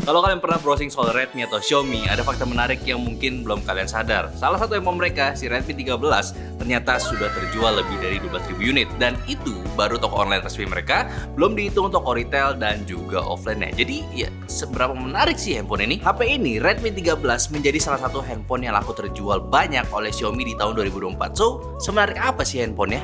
Kalau kalian pernah browsing soal Redmi atau Xiaomi, ada fakta menarik yang mungkin belum kalian sadar. Salah satu handphone mereka, si Redmi 13, ternyata sudah terjual lebih dari 12.000 unit. Dan itu baru toko online resmi mereka, belum dihitung toko retail dan juga offline-nya. Jadi ya, seberapa menarik sih handphone ini? HP ini, Redmi 13, menjadi salah satu handphone yang laku terjual banyak oleh Xiaomi di tahun 2024. So, semenarik apa sih handphonenya?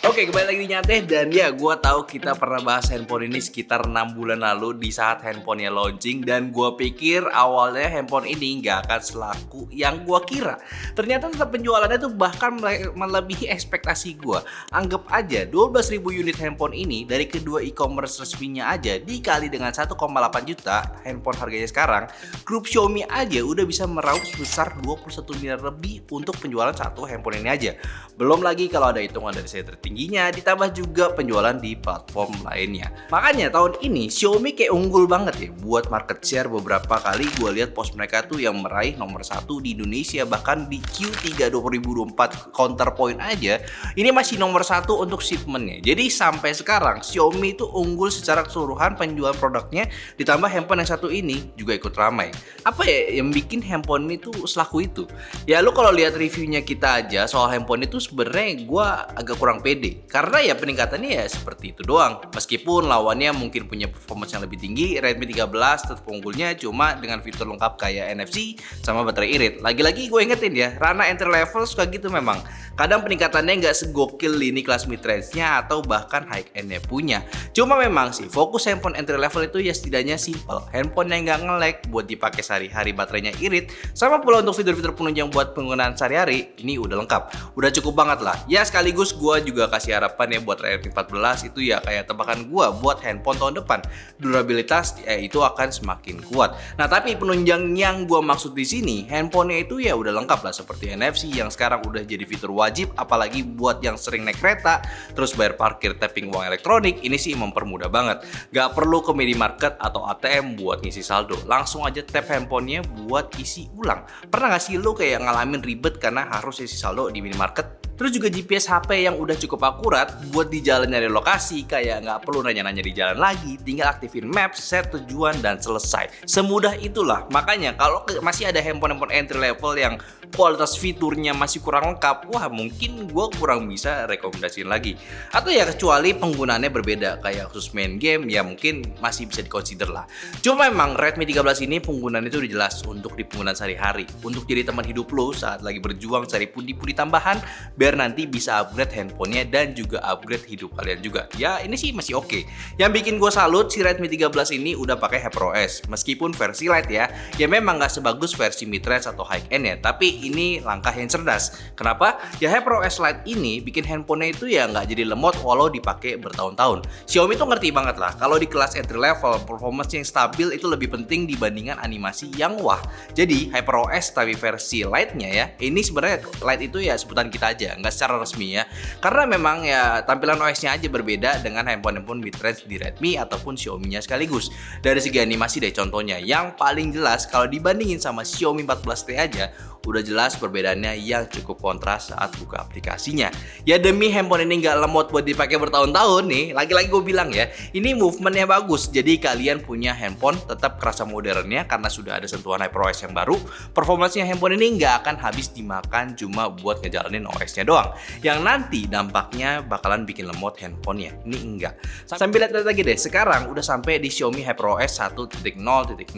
Oke, kembali lagi di Nyateh, dan ya gue tahu kita pernah bahas handphone ini sekitar 6 bulan lalu di saat handphonenya launching, dan gue pikir awalnya handphone ini nggak akan selaku yang gue kira. Ternyata tetap penjualannya tuh bahkan melebihi ekspektasi gue. Anggap aja 12.000 unit handphone ini dari kedua e-commerce resminya aja dikali dengan 1,8 juta handphone harganya sekarang, grup Xiaomi aja udah bisa meraup sebesar 21 miliar lebih untuk penjualan satu handphone ini aja. Belum lagi kalau ada hitungan dari saya tertingginya, ditambah juga penjualan di platform lainnya. Makanya tahun ini Xiaomi kayak unggul banget ya buat market share. Beberapa kali gue lihat post mereka tuh yang meraih nomor 1 di Indonesia, bahkan di Q3 2024 Counterpoint aja ini masih nomor 1 untuk shipmentnya. Jadi sampai sekarang Xiaomi itu unggul secara keseluruhan penjualan produknya, ditambah handphone yang satu ini juga ikut ramai. Apa ya yang bikin handphone itu selaku itu? Ya lu kalau lihat reviewnya kita aja soal handphone itu sebenarnya gue agak kurang pede, karena ya peningkatannya ya seperti itu doang. Meskipun lawannya mungkin punya performance yang lebih tinggi, Redmi 13 tetap unggulnya cuma dengan fitur lengkap kayak NFC sama baterai irit. Lagi-lagi gue ingetin ya, ranah entry level suka gitu memang. Kadang peningkatannya nggak segokil lini kelas mid range-nya atau bahkan high end-nya punya. Cuma memang sih fokus handphone entry level itu ya setidaknya simple, handphone yang nggak nge-lag buat dipakai sehari-hari, baterainya irit, sama pula untuk fitur-fitur penunjang buat penggunaan sehari-hari ini udah lengkap. Udah cukup banget lah. Ya sekaligus gue juga kasih harapan ya buat Redmi 14 itu ya kayak tebakan gue buat handphone tahun depan. Durabilitas ya itu akan semakin kuat. Nah tapi penunjang yang gue maksud di sini, handphonenya itu ya udah lengkap lah, seperti NFC yang sekarang udah jadi fitur wajib, apalagi buat yang sering naik kereta, terus bayar parkir tapping uang elektronik, ini sih mempermudah banget. Gak perlu ke minimarket atau ATM buat ngisi saldo, langsung aja tap handphonenya buat isi ulang. Pernah gak sih lo kayak ngalamin ribet karena harus isi saldo di minimarket? Terus juga GPS HP yang udah cukup akurat buat di jalan nyari lokasi, kayak nggak perlu nanya-nanya di jalan lagi, tinggal aktifin maps, set tujuan, dan selesai. Semudah itulah. Makanya kalau masih ada handphone-handphone entry level yang kualitas fiturnya masih kurang lengkap, wah mungkin gue kurang bisa rekomendasiin lagi. Atau ya kecuali penggunaannya berbeda, kayak khusus main game, ya mungkin masih bisa dikonsider lah. Cuma memang Redmi 13 ini penggunaannya itu udah jelas untuk di penggunaan sehari-hari, untuk jadi teman hidup lo saat lagi berjuang cari pundi-pundi tambahan, biar nanti bisa upgrade handphonenya dan juga upgrade hidup kalian juga. Ya ini sih masih oke. Yang bikin gue salut, si Redmi 13 ini udah pakai HyperOS. Meskipun versi Lite ya memang gak sebagus versi mid-range atau high-end ya, tapi ini langkah yang cerdas. Kenapa? Ya HyperOS Lite ini bikin handphonenya itu ya gak jadi lemot walau dipakai bertahun-tahun. Xiaomi tuh ngerti banget lah, kalau di kelas entry level, performance yang stabil itu lebih penting dibandingkan animasi yang wah. Jadi HyperOS tapi versi Lite-nya ya, ini sebenarnya Lite itu ya sebutan kita aja, nggak secara resmi ya, karena memang ya tampilan OS-nya aja berbeda dengan handphone-handphone mid-range di Redmi ataupun Xiaomi-nya sekaligus. Dari segi animasi deh contohnya, yang paling jelas kalau dibandingin sama Xiaomi 14T aja, udah jelas perbedaannya yang cukup kontras saat buka aplikasinya. Ya demi handphone ini nggak lemot buat dipakai bertahun-tahun nih, lagi-lagi gue bilang ya, ini movementnya bagus, jadi kalian punya handphone tetap kerasa modernnya karena sudah ada sentuhan HyperOS yang baru. Performanya handphone ini nggak akan habis dimakan cuma buat ngejalanin OS-nya doang, yang nanti dampaknya bakalan bikin lemot handphonenya. Ini enggak. Sambil lihat lagi deh, sekarang udah sampai di Xiaomi HyperOS 1.0.6.0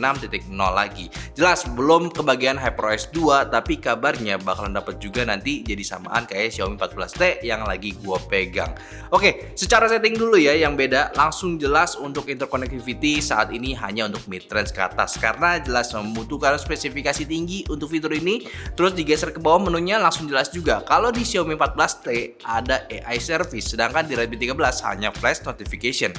lagi. Jelas belum kebagian HyperOS 2, tapi kabarnya bakalan dapat juga nanti jadi samaan kayak Xiaomi 14T yang lagi gua pegang. Oke, secara setting dulu ya yang beda. Langsung jelas untuk interconnectivity saat ini hanya untuk mid-range ke atas, karena jelas membutuhkan spesifikasi tinggi untuk fitur ini. Terus digeser ke bawah menunya langsung jelas juga kalau di Xiaomi 14T ada AI service, sedangkan di Redmi 13 hanya flash notification.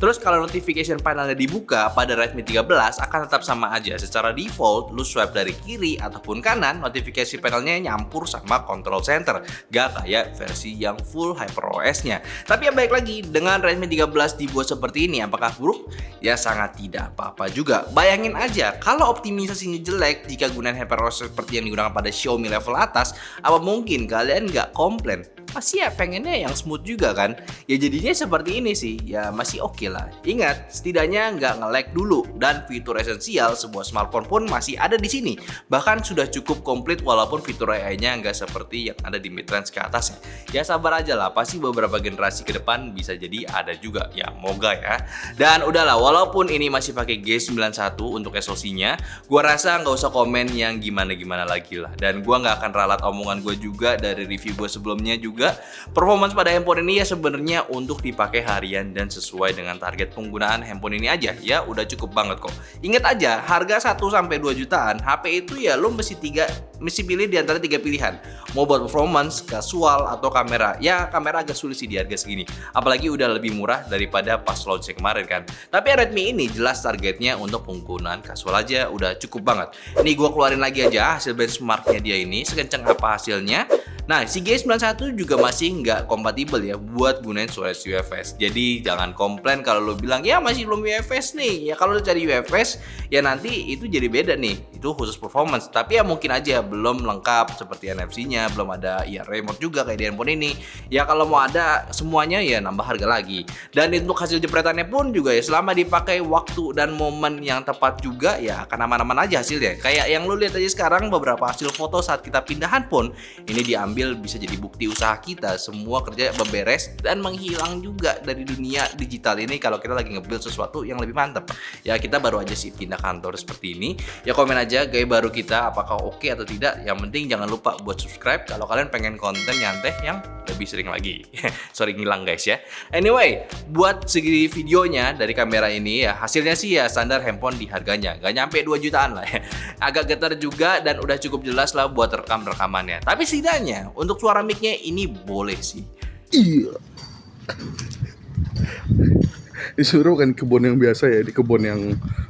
Terus kalau notification panelnya dibuka pada Redmi 13 akan tetap sama aja. Secara default, lu swipe dari kiri ataupun kanan, notifikasi panelnya nyampur sama control center, gak kayak versi yang full HyperOS-nya. Tapi yang baik lagi, dengan Redmi 13 dibuat seperti ini, apakah buruk? Ya sangat tidak apa-apa juga. Bayangin aja, kalau optimisasinya jelek jika gunain HyperOS seperti yang digunakan pada Xiaomi level atas, apa mungkin kalian gak komplain? pasti ya pengennya yang smooth juga kan. Ya jadinya seperti ini sih, ya masih oke lah. Ingat, setidaknya nggak nge-lag dulu dan fitur esensial sebuah smartphone pun masih ada di sini. Bahkan sudah cukup komplit walaupun fitur AI-nya nggak seperti yang ada di mid-range ke atasnya. Ya sabar aja lah, pasti beberapa generasi ke depan bisa jadi ada juga. Ya moga ya. Dan udahlah, walaupun ini masih pakai G91 untuk SoC-nya, gua rasa nggak usah komen yang gimana-gimana lagi lah. Dan gua nggak akan ralat omongan gue juga dari review gue sebelumnya juga. Performance pada handphone ini ya sebenarnya untuk dipakai harian dan sesuai dengan target penggunaan handphone ini aja ya udah cukup banget kok. Ingat aja, harga 1 sampai 2 jutaan HP itu ya lo mesti pilih di antara 3 pilihan. Mau buat performance, casual atau kamera. Ya kamera agak sulit sih di harga segini. Apalagi udah lebih murah daripada pas launch kemarin kan. Tapi Redmi ini jelas targetnya untuk penggunaan casual aja udah cukup banget. Ini gue keluarin lagi aja hasil benchmarknya dia ini sekencang apa hasilnya. Nah, si G91 juga masih nggak kompatibel ya buat gunain storage UFS. Jadi jangan komplain kalau lo bilang ya masih belum UFS nih. Ya kalau lo cari UFS ya nanti itu jadi beda nih. Itu khusus performance. Tapi ya mungkin aja belum lengkap seperti NFC-nya, belum ada ya remote juga kayak di handphone ini. Ya kalau mau ada semuanya ya nambah harga lagi. Dan untuk hasil jepretannya pun juga ya selama dipakai waktu dan momen yang tepat juga ya akan aman-aman aja hasilnya. Kayak yang lo lihat aja sekarang beberapa hasil foto saat kita pindah handphone ini diambil bisa jadi bukti usaha kita semua kerja beberes dan menghilang juga dari dunia digital ini kalau kita lagi nge-build sesuatu yang lebih mantap. Ya kita baru aja sih pindah kantor seperti ini. Ya komen aja gaya baru kita apakah oke atau tidak. Yang penting jangan lupa buat subscribe kalau kalian pengen konten nyantai yang lebih sering lagi. Sorry ngilang guys ya. Anyway, buat segi videonya dari kamera ini ya hasilnya sih ya standar handphone di harganya. Gak nyampe 2 jutaan lah ya. Agak getar juga dan udah cukup jelas lah buat rekamannya. Tapi setidaknya untuk suara mic-nya ini boleh sih. Iya. Disuruh bukan kebun yang biasa ya, di kebun yang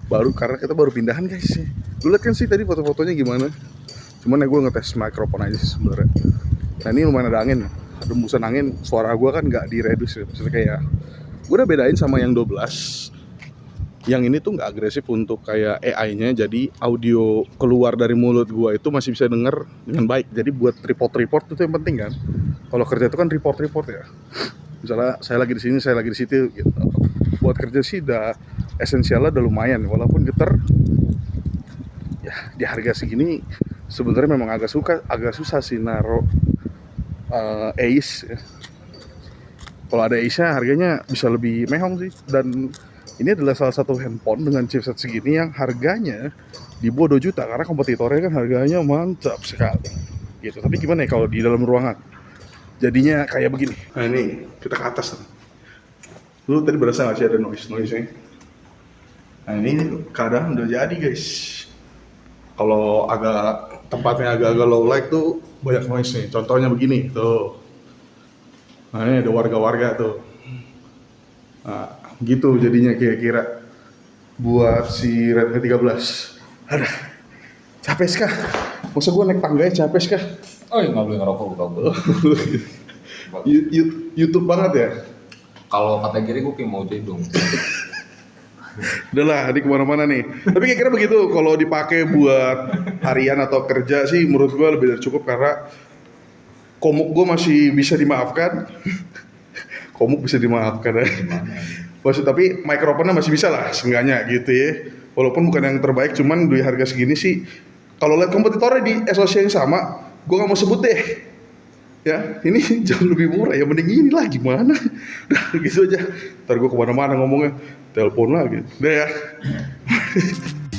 baru karena kita baru pindahan guys. Lu lihat kan sih tadi foto-fotonya gimana? Cuman ya gue ngetes mikrofon aja sih sebenarnya. Nah ini lumayan ada angin, ada hembusan angin. Suara gue kan nggak diredus ya, maksudnya kayak gue udah bedain sama yang 12. Yang ini tuh nggak agresif untuk kayak AI-nya, jadi audio keluar dari mulut gua itu masih bisa denger dengan baik. Jadi buat report itu yang penting kan. Kalau kerja itu kan report ya. Misalnya saya lagi di sini, saya lagi di situ gitu. Buat kerja sih udah esensialnya udah lumayan, walaupun getar. Ya di harga segini sebenarnya memang agak susah sih naro Ace. Ya. Kalau ada Ace-nya harganya bisa lebih mehong sih, dan ini adalah salah satu handphone dengan chipset segini yang harganya di bawah 2 juta karena kompetitornya kan harganya mantap sekali gitu. Tapi gimana ya kalau di dalam ruangan jadinya kayak begini. Nah ini kita ke atas nih. Lu tadi berasa gak sih ada noise-nya? Nah ini keadaan udah jadi guys. Kalau tempatnya agak low light tuh banyak noise nih. Contohnya begini tuh. Nah ini ada warga-warga tuh. Nah gitu jadinya kira-kira buat si Redmi 13. Aduh, capek kah? Masa gue naik tangga ya capek kah? Oh iya, nggak boleh ngerokok bro. YouTube banget ya? Kalau kategori gue kayak mau dong. Udah lah, ini kemana-mana nih. Tapi kira-kira begitu, kalau dipakai buat harian atau kerja sih menurut gue lebih dari cukup karena komuk gue masih bisa dimaafkan. Komuk bisa dimaafkan ya. Maksud, tapi mikrofonnya masih bisa lah seenggaknya gitu ya. Walaupun bukan yang terbaik, cuman di harga segini sih kalau lihat kompetitornya di SoC yang sama, gue gak mau sebut deh. Ya, ini jauh lebih murah ya, mending ini lah gimana. Udah gitu aja. Ntar gue kemana-mana ngomongnya, telepon lagi. Udah ya.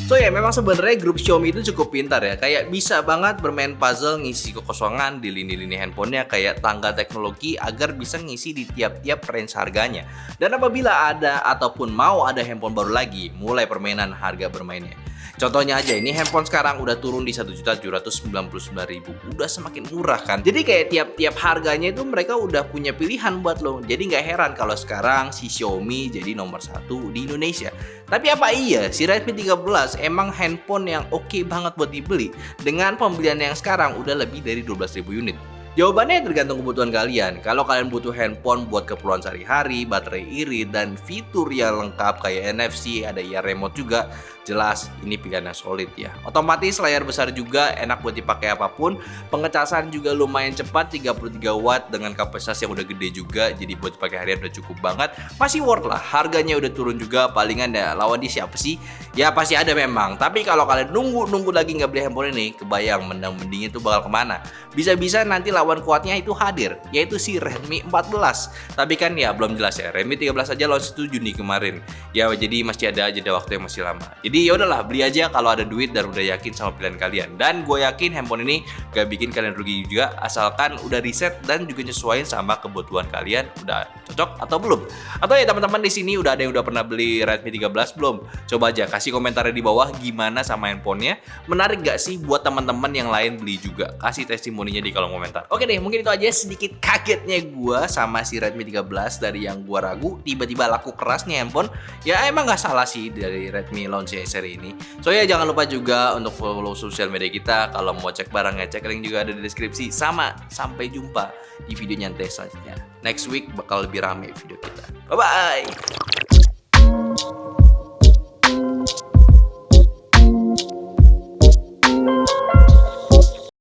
So ya memang sebenarnya grup Xiaomi itu cukup pintar ya. Kayak bisa banget bermain puzzle ngisi kekosongan di lini-lini handphonenya kayak tangga teknologi agar bisa ngisi di tiap-tiap range harganya. Dan apabila ada ataupun mau ada handphone baru lagi, mulai permainan harga bermainnya. Contohnya aja ini handphone sekarang udah turun di 1.799.000. Udah semakin murah kan. Jadi kayak tiap-tiap harganya itu mereka udah punya pilihan buat lo. Jadi nggak heran kalau sekarang si Xiaomi jadi nomor 1 di Indonesia. Tapi apa iya si Redmi 13 emang handphone yang oke banget buat dibeli dengan pembelian yang sekarang udah lebih dari 12.000 unit? Jawabannya tergantung kebutuhan kalian. Kalau kalian butuh handphone buat keperluan sehari-hari, baterai irit, dan fitur yang lengkap kayak NFC, ada ear remote juga, jelas ini pilihan yang solid ya. Otomatis layar besar juga, enak buat dipakai apapun. Pengecasan juga lumayan cepat, 33 watt dengan kapasitas yang udah gede juga, jadi buat dipakai harian udah cukup banget. Masih worth lah, harganya udah turun juga, palingan ya lawan di siapa sih? Ya pasti ada memang. Tapi kalau kalian nunggu lagi nggak beli handphone ini, kebayang mending-mendingnya tuh bakal kemana? Bisa-bisa nanti lawan kuatnya itu hadir, yaitu si Redmi 14. Tapi kan ya belum jelas ya. Redmi 13 aja launch 1 Juni kemarin. Ya jadi masih ada jeda waktu yang masih lama. Jadi ya udahlah, beli aja kalau ada duit dan udah yakin sama pilihan kalian. Dan gue yakin handphone ini gak bikin kalian rugi juga, asalkan udah riset dan juga nyesuaiin sama kebutuhan kalian. Udah cocok atau belum? Atau ya teman-teman di sini udah ada yang udah pernah beli Redmi 13 belum? Coba aja kasih komentarnya di bawah gimana sama handphonenya. Menarik gak sih buat teman-teman yang lain beli juga? Kasih testimoninya di kolom komentar. Oke deh, mungkin itu aja sedikit kagetnya gue sama si Redmi 13. Dari yang gue ragu, tiba-tiba laku keras nih handphone. Ya emang gak salah sih dari Redmi launch seri ini. So ya jangan lupa juga untuk follow sosial media kita. Kalau mau cek barang, ngecek link juga ada di deskripsi. Sampai jumpa di video nyantai selanjutnya. Next week bakal lebih rame video kita. Bye-bye.